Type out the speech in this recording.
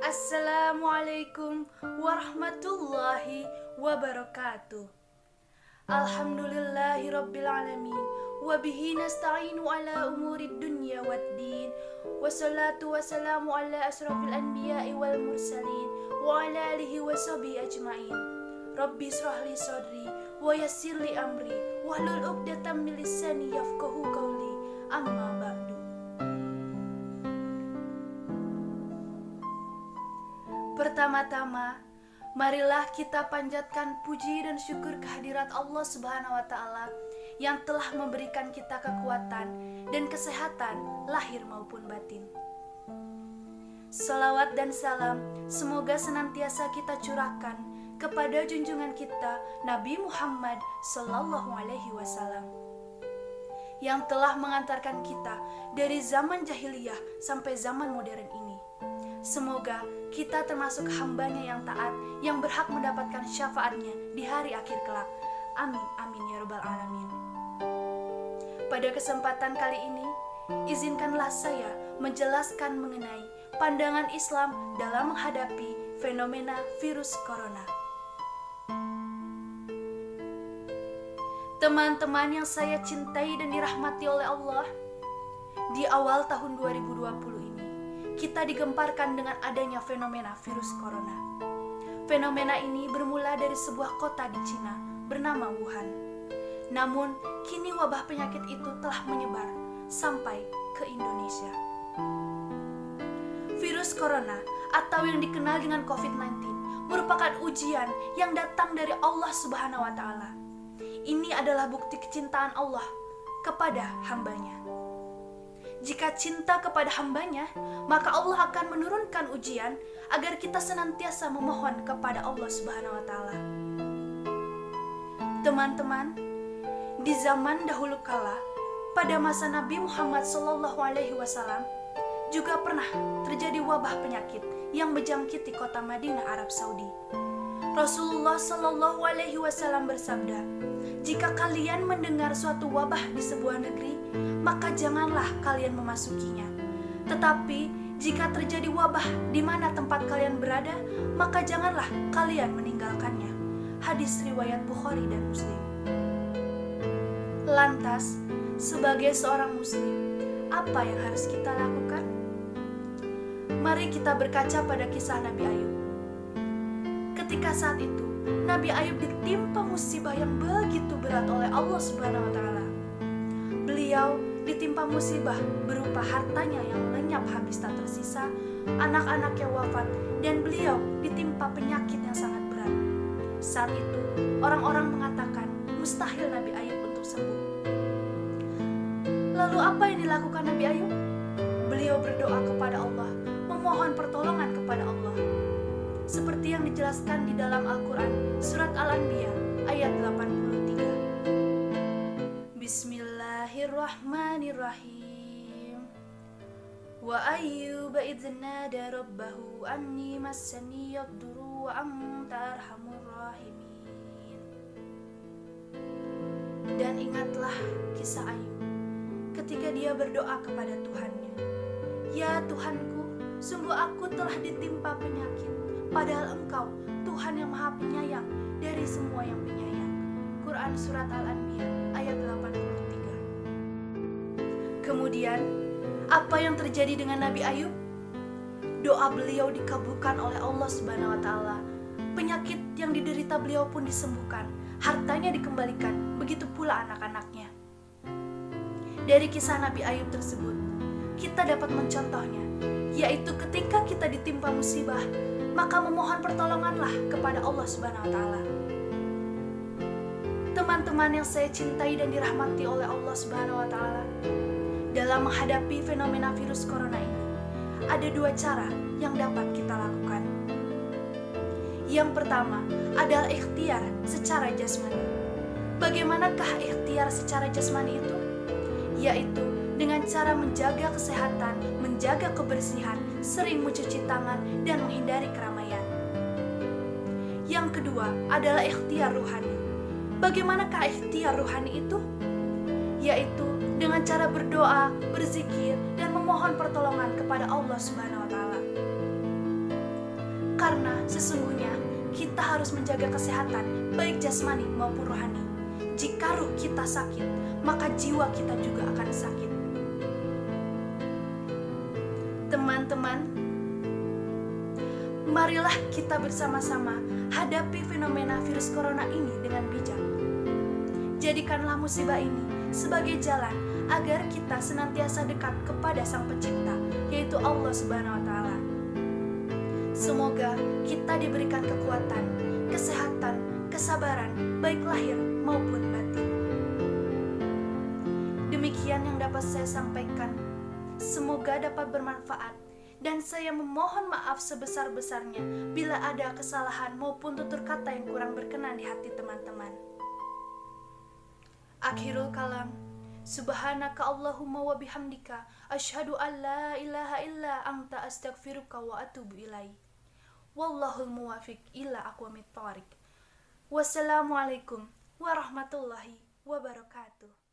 Assalamualaikum warahmatullahi wabarakatuh. Alhamdulillahi rabbil alamin. Wabihi nasta'inu ala umurid dunya waddin. Wassalatu wassalamu ala asrafil anbiya'i wal mursalin wa ala alihi wa sahbihi ajma'in. Rabbi israh li sadri wa yassir li amri wahlul 'uqdatam min lisani yafqahu qawli. Amma ba'du. Pertama-tama, marilah kita panjatkan puji dan syukur kehadirat Allah Subhanahu wa Ta'ala yang telah memberikan kita kekuatan dan kesehatan lahir maupun batin. Salawat dan salam semoga senantiasa kita curahkan kepada junjungan kita Nabi Muhammad Sallallahu Alaihi Wasallam yang telah mengantarkan kita dari zaman jahiliyah sampai zaman modern ini. Semoga kita termasuk hambanya yang taat, yang berhak mendapatkan syafaatnya di hari akhir kelak. Amin, amin ya rabbal alamin. Pada kesempatan kali ini, izinkanlah saya menjelaskan mengenai pandangan Islam dalam menghadapi fenomena virus corona. Teman-teman yang saya cintai dan dirahmati oleh Allah, di awal tahun 2020 ini, kita digemparkan dengan adanya fenomena virus corona. Fenomena ini bermula dari sebuah kota di Cina bernama Wuhan. Namun, kini wabah penyakit itu telah menyebar sampai ke Indonesia. Virus corona atau yang dikenal dengan COVID-19 merupakan ujian yang datang dari Allah Subhanahu wa Ta'ala. Ini adalah bukti kecintaan Allah kepada hambanya. Jika cinta kepada hambanya, maka Allah akan menurunkan ujian agar kita senantiasa memohon kepada Allah Subhanahu wa Ta'ala. Teman-teman, di zaman dahulu kala, pada masa Nabi Muhammad Sallallahu Alaihi Wasallam, juga pernah terjadi wabah penyakit yang menjangkiti kota Madinah, Arab Saudi. Rasulullah Sallallahu Alaihi Wasallam bersabda, "Jika kalian mendengar suatu wabah di sebuah negeri, maka janganlah kalian memasukinya. Tetapi jika terjadi wabah di mana tempat kalian berada, maka janganlah kalian meninggalkannya." Hadis riwayat Bukhari dan Muslim. Lantas, sebagai seorang muslim, apa yang harus kita lakukan? Mari kita berkaca pada kisah Nabi Ayub. Ketika saat itu, Nabi Ayub ditimpa musibah yang begitu berat oleh Allah Subhanahu wa Ta'ala. Beliau ditimpa musibah berupa hartanya yang lenyap habis tak tersisa, anak-anak yang wafat, dan beliau ditimpa penyakit yang sangat berat. Saat itu, orang-orang mengatakan mustahil Nabi Ayub untuk sembuh. Lalu apa yang dilakukan Nabi Ayub? Beliau berdoa kepada Allah, memohon pertolongan kepada Allah. Seperti yang dijelaskan di dalam Al-Quran, Surat Al-Anbiya, ayat 83. Bismillahirrahmanirrahim. Wa ayyuba idh nada rabbahu anni massani yadurru wa anta arhamur rahimin. Dan ingatlah kisah Ayub ketika dia berdoa kepada Tuhannya, "Ya Tuhanku, sungguh aku telah ditimpa penyakit, padahal Engkau Tuhan yang Maha Penyayang dari semua yang penyayang." Quran Surat Al-Anbiya ayat 83. Kemudian, apa yang terjadi dengan Nabi Ayub? Doa beliau dikabulkan oleh Allah Subhanahu wa Ta'ala. Penyakit yang diderita beliau pun disembuhkan, hartanya dikembalikan, begitu pula anak-anaknya. Dari kisah Nabi Ayub tersebut, kita dapat mencontohnya, yaitu ketika kita ditimpa musibah, maka memohon pertolonganlah kepada Allah Subhanahu wa Ta'ala. Teman-teman yang saya cintai dan dirahmati oleh Allah Subhanahu wa Ta'ala, dalam menghadapi fenomena virus corona ini, ada dua cara yang dapat kita lakukan. Yang pertama adalah ikhtiar secara jasmani. Bagaimanakah ikhtiar secara jasmani itu? Yaitu dengan cara menjaga kesehatan, menjaga kebersihan, sering mencuci tangan, dan menghindari keramaian. Yang kedua adalah ikhtiar ruhani. Bagaimanakah ikhtiar ruhani itu? Yaitu dengan cara berdoa, berzikir, dan memohon pertolongan kepada Allah Subhanahu wa Ta'ala. Karena sesungguhnya kita harus menjaga kesehatan baik jasmani maupun rohani. Jika ruh kita sakit, maka jiwa kita juga akan sakit. Teman-teman, marilah kita bersama-sama hadapi fenomena virus corona ini dengan bijak. Jadikanlah musibah ini sebagai jalan agar kita senantiasa dekat kepada Sang Pencipta, yaitu Allah Subhanahu wa Ta'ala. Semoga kita diberikan kekuatan, kesehatan, kesabaran, baik lahir maupun batin. Demikian yang dapat saya sampaikan. Semoga dapat bermanfaat, dan saya memohon maaf sebesar-besarnya bila ada kesalahan maupun tutur kata yang kurang berkenan di hati teman-teman. Akhirul kalam. Subhanaka Allahumma wa bihamdika asyhadu an la ilaha illa anta astaghfiruka wa atubu ilaik. Wallahul muwafiq ila aqwamit thoriq. Wassalamualaikum warahmatullahi wabarakatuh.